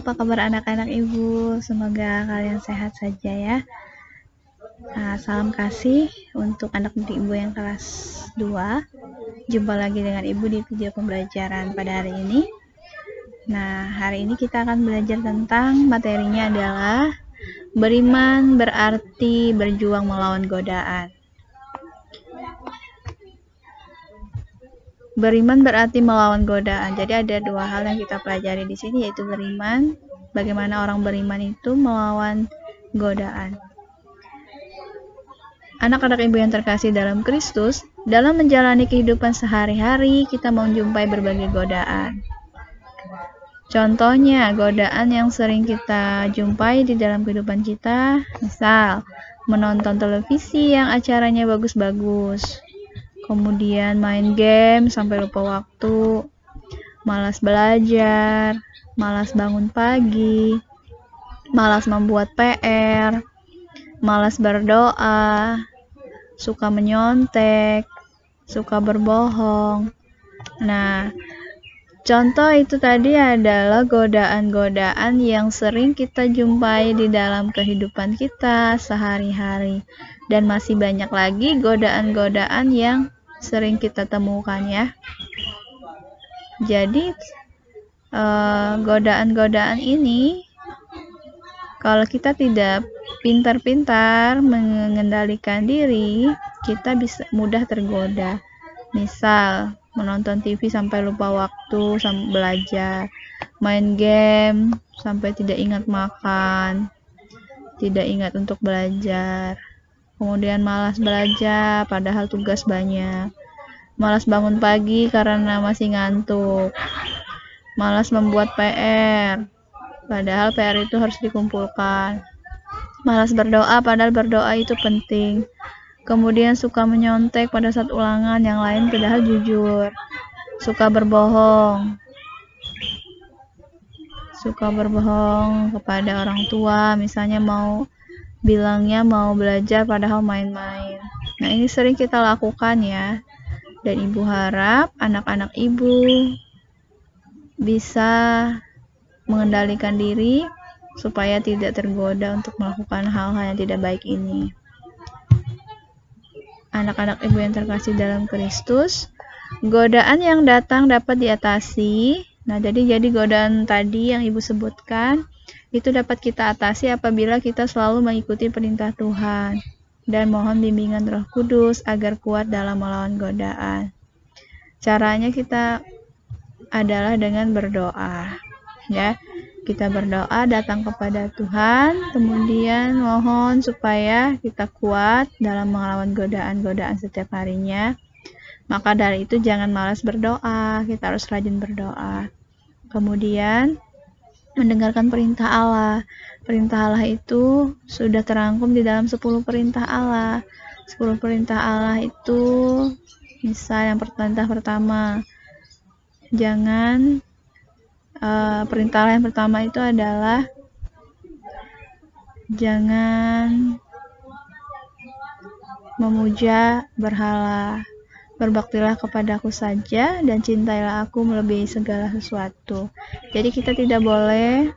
apa kabar anak-anak ibu? Semoga kalian sehat saja ya. Nah, salam kasih untuk anak didik ibu yang kelas 2. Jumpa lagi dengan ibu di video pembelajaran pada hari ini. Nah, hari ini kita akan belajar tentang materinya adalah beriman berarti berjuang melawan godaan. Beriman berarti melawan godaan. Jadi ada dua hal yang kita pelajari di sini, yaitu beriman, bagaimana orang beriman itu melawan godaan. Anak-anak ibu yang terkasih dalam Kristus, dalam menjalani kehidupan sehari-hari kita menjumpai berbagai godaan. Contohnya, godaan yang sering kita jumpai di dalam kehidupan kita, misal menonton televisi yang acaranya bagus-bagus, kemudian main game sampai lupa waktu, malas belajar, malas bangun pagi, malas membuat PR, malas berdoa, suka menyontek, suka berbohong. Nah, contoh itu tadi adalah godaan-godaan yang sering kita jumpai di dalam kehidupan kita sehari-hari. Dan masih banyak lagi godaan-godaan yang sering kita temukan ya. Jadi godaan-godaan ini kalau kita tidak pintar-pintar mengendalikan diri, kita bisa mudah tergoda. Misal menonton TV sampai lupa waktu, sampai belajar, main game sampai tidak ingat makan, tidak ingat untuk belajar. Kemudian malas belajar padahal tugas banyak, malas bangun pagi karena masih ngantuk, malas membuat PR padahal PR itu harus dikumpulkan, malas berdoa padahal berdoa itu penting, kemudian suka menyontek pada saat ulangan yang lain padahal jujur, suka berbohong kepada orang tua, misalnya bilangnya mau belajar padahal main-main. Nah, ini sering kita lakukan ya. Dan ibu harap anak-anak ibu bisa mengendalikan diri supaya tidak tergoda untuk melakukan hal-hal yang tidak baik ini. Anak-anak ibu yang terkasih dalam Kristus, godaan yang datang dapat diatasi. Nah, jadi godaan tadi yang ibu sebutkan itu dapat kita atasi apabila kita selalu mengikuti perintah Tuhan dan mohon bimbingan Roh Kudus agar kuat dalam melawan godaan. Caranya kita adalah dengan berdoa, ya. Kita berdoa, datang kepada Tuhan, kemudian mohon supaya kita kuat dalam melawan godaan-godaan setiap harinya. Maka dari itu jangan malas berdoa, kita harus rajin berdoa. Kemudian mendengarkan perintah Allah. Perintah Allah itu sudah terangkum di dalam 10 perintah Allah. 10 perintah Allah itu misal yang perintah pertama, perintah Allah yang pertama itu adalah jangan memuja berhala. Berbaktilah kepadaku saja dan cintailah aku melebihi segala sesuatu. Jadi kita tidak boleh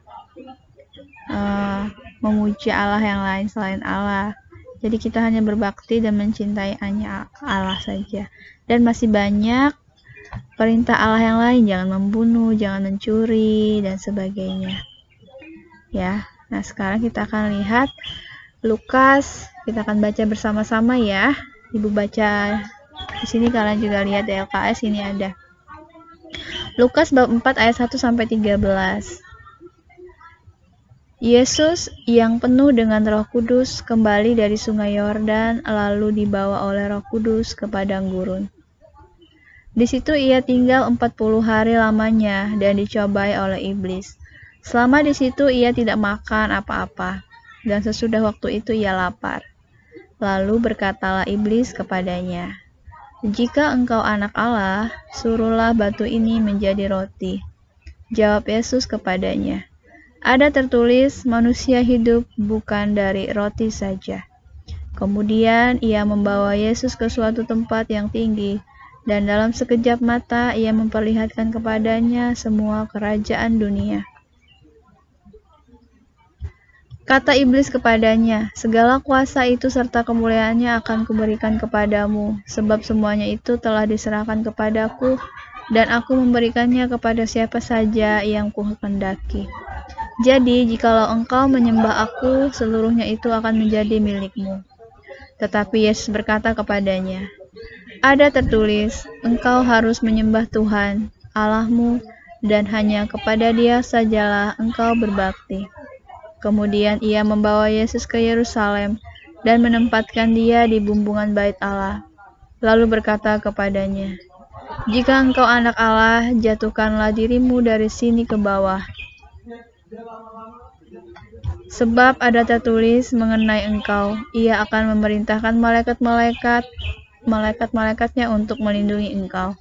memuja Allah yang lain selain Allah. Jadi kita hanya berbakti dan mencintai hanya Allah saja. Dan masih banyak perintah Allah yang lain, jangan membunuh, jangan mencuri, dan sebagainya. Ya, nah sekarang kita akan lihat Lukas. Kita akan baca bersama-sama ya. Ibu baca di sini, kalian juga lihat di LKS ini ada. Lukas bab 4 ayat 1 sampai 13. Yesus yang penuh dengan Roh Kudus kembali dari Sungai Yordan lalu dibawa oleh Roh Kudus ke padang gurun. Di situ ia tinggal 40 hari lamanya dan dicobai oleh iblis. Selama di situ ia tidak makan apa-apa, dan sesudah waktu itu ia lapar. Lalu berkatalah iblis kepadanya, "Jika engkau anak Allah, suruhlah batu ini menjadi roti." Jawab Yesus kepadanya, "Ada tertulis, manusia hidup bukan dari roti saja." Kemudian ia membawa Yesus ke suatu tempat yang tinggi, dan dalam sekejap mata ia memperlihatkan kepadanya semua kerajaan dunia. Kata iblis kepadanya, segala kuasa itu serta kemuliaannya akan kuberikan kepadamu, sebab semuanya itu telah diserahkan kepadaku, dan aku memberikannya kepada siapa saja yang kuhendaki. Jadi, jikalau engkau menyembah aku, seluruhnya itu akan menjadi milikmu. Tetapi Yesus berkata kepadanya, ada tertulis, engkau harus menyembah Tuhan, Allahmu, dan hanya kepada Dia sajalah engkau berbakti. Kemudian ia membawa Yesus ke Yerusalem dan menempatkan dia di bumbungan bait Allah. Lalu berkata kepadanya, jika engkau anak Allah, jatuhkanlah dirimu dari sini ke bawah. Sebab ada tertulis mengenai engkau, ia akan memerintahkan malaikat-malaikatnya untuk melindungi engkau.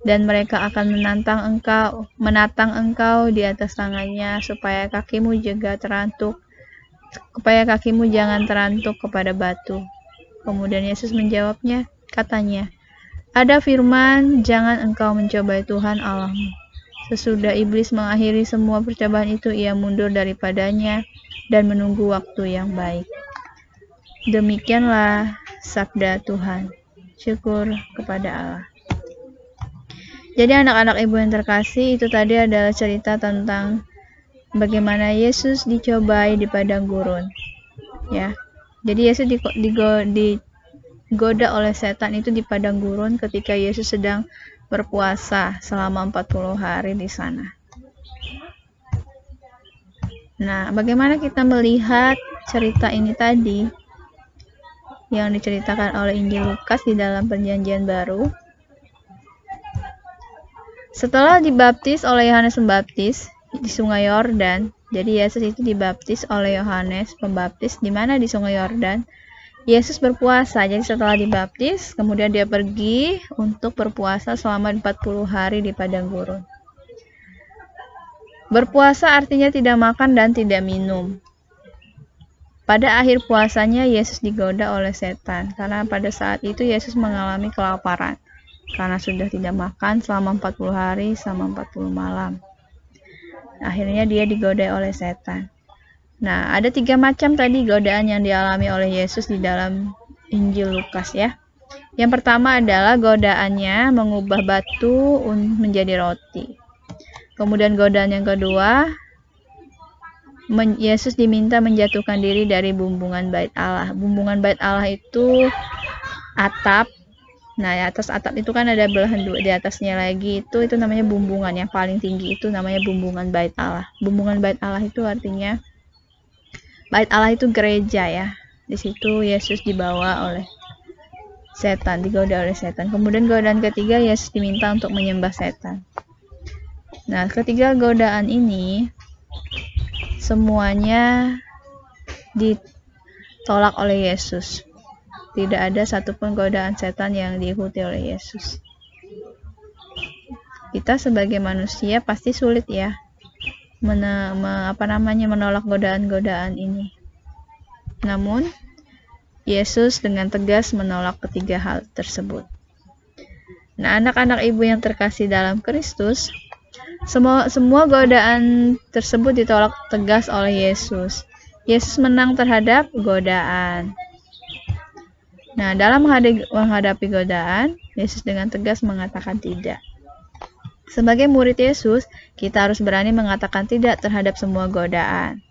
Dan mereka akan menatang engkau di atas tangannya, supaya kakimu jangan terantuk kepada batu. Kemudian Yesus menjawabnya, katanya, ada firman, jangan engkau mencobai Tuhan Allahmu. Sesudah iblis mengakhiri semua percobaan itu, ia mundur daripadanya dan menunggu waktu yang baik. Demikianlah sabda Tuhan. Syukur kepada Allah. Jadi anak-anak ibu yang terkasih, itu tadi adalah cerita tentang bagaimana Yesus dicobai di padang gurun. Ya. Jadi Yesus digoda oleh setan itu di padang gurun ketika Yesus sedang berpuasa selama 40 hari di sana. Nah, bagaimana kita melihat cerita ini tadi yang diceritakan oleh Injil Lukas di dalam Perjanjian Baru? Setelah dibaptis oleh Yohanes Pembaptis di Sungai Yordan, jadi Yesus itu dibaptis oleh Yohanes Pembaptis di mana di Sungai Yordan. Yesus berpuasa, jadi setelah dibaptis, kemudian dia pergi untuk berpuasa selama 40 hari di padang gurun. Berpuasa artinya tidak makan dan tidak minum. Pada akhir puasanya, Yesus digoda oleh setan, karena pada saat itu Yesus mengalami kelaparan. Karena sudah tidak makan selama 40 hari sama 40 malam. Akhirnya dia digoda oleh setan. Nah, ada 3 macam tadi godaan yang dialami oleh Yesus di dalam Injil Lukas ya. Yang pertama adalah godaannya mengubah batu menjadi roti. Kemudian godaan yang kedua, Yesus diminta menjatuhkan diri dari bumbungan bait Allah. Bumbungan bait Allah itu atap. Nah, di atas atap itu kan ada belahan dua, di atasnya lagi itu namanya bumbungan, yang paling tinggi itu namanya bumbungan bait Allah. Bumbungan bait Allah itu artinya bait Allah itu gereja ya. Di situ Yesus dibawa oleh setan, digoda oleh setan. Kemudian godaan ketiga, Yesus diminta untuk menyembah setan. Nah, ketiga godaan ini semuanya ditolak oleh Yesus. Tidak ada satupun godaan setan yang diikuti oleh Yesus. Kita sebagai manusia pasti sulit ya menolak godaan-godaan ini. Namun Yesus dengan tegas menolak ketiga hal tersebut. Nah, anak-anak ibu yang terkasih dalam Kristus, semua godaan tersebut ditolak tegas oleh Yesus. Yesus menang terhadap godaan. Nah, dalam menghadapi godaan, Yesus dengan tegas mengatakan tidak. Sebagai murid Yesus, kita harus berani mengatakan tidak terhadap semua godaan.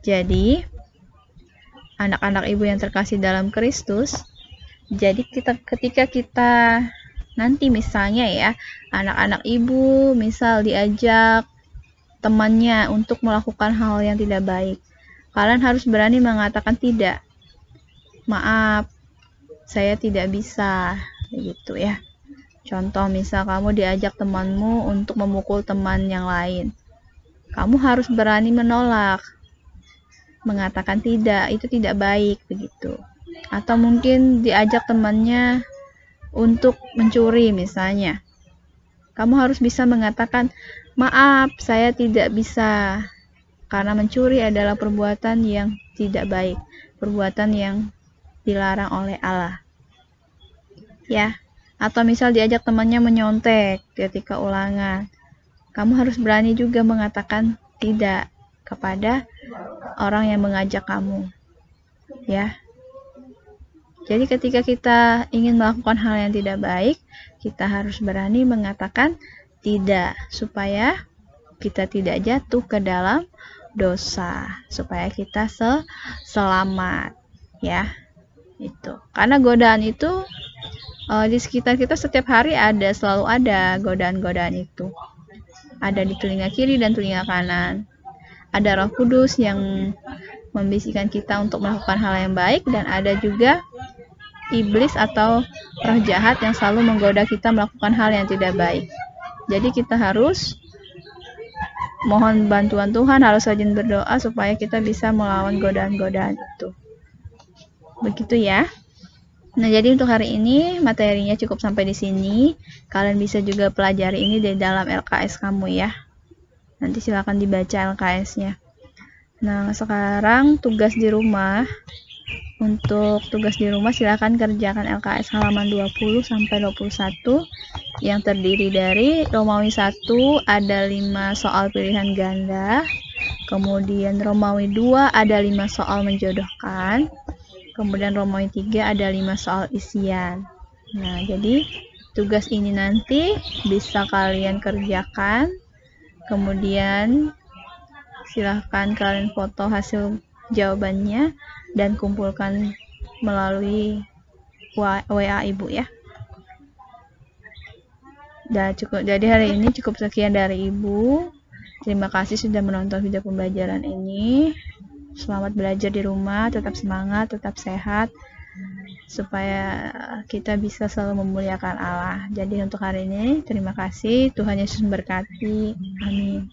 Jadi, anak-anak ibu yang terkasih dalam Kristus, jadi ketika kita nanti misalnya ya, anak-anak ibu misal diajak temannya untuk melakukan hal yang tidak baik, kalian harus berani mengatakan tidak. Maaf, saya tidak bisa, gitu ya. Contoh misal kamu diajak temanmu untuk memukul teman yang lain. Kamu harus berani menolak. Mengatakan tidak, itu tidak baik begitu. Atau mungkin diajak temannya untuk mencuri misalnya. Kamu harus bisa mengatakan, maaf, saya tidak bisa. Karena mencuri adalah perbuatan yang tidak baik. Perbuatan yang dilarang oleh Allah. Ya, atau misal diajak temannya menyontek ketika ulangan. Kamu harus berani juga mengatakan tidak. kepada orang yang mengajak kamu, ya. Jadi ketika kita ingin melakukan hal yang tidak baik, kita harus berani mengatakan tidak, supaya kita tidak jatuh ke dalam dosa, supaya kita selamat, ya. Itu. Karena godaan itu di sekitar kita setiap hari selalu ada godaan-godaan itu. Ada di telinga kiri dan telinga kanan. Ada Roh Kudus yang membisikkan kita untuk melakukan hal yang baik, dan ada juga iblis atau roh jahat yang selalu menggoda kita melakukan hal yang tidak baik. Jadi kita harus mohon bantuan Tuhan, harus rajin berdoa supaya kita bisa melawan godaan-godaan itu. Begitu ya. Nah, jadi untuk hari ini materinya cukup sampai di sini. Kalian bisa juga pelajari ini di dalam LKS kamu ya. Nanti silakan dibaca LKS-nya. Nah, sekarang tugas di rumah. Untuk tugas di rumah silakan kerjakan LKS halaman 20 sampai 21 yang terdiri dari Romawi 1 ada 5 soal pilihan ganda, kemudian Romawi 2 ada 5 soal menjodohkan, kemudian Romawi 3 ada 5 soal isian. Nah, jadi tugas ini nanti bisa kalian kerjakan, kemudian silahkan kalian foto hasil jawabannya dan kumpulkan melalui WA Ibu ya. Jadi hari ini cukup sekian dari Ibu. Terima kasih sudah menonton video pembelajaran ini. Selamat belajar di rumah, tetap semangat, tetap sehat, supaya kita bisa selalu memuliakan Allah. Jadi untuk hari ini terima kasih, Tuhan Yesus memberkati. Amin.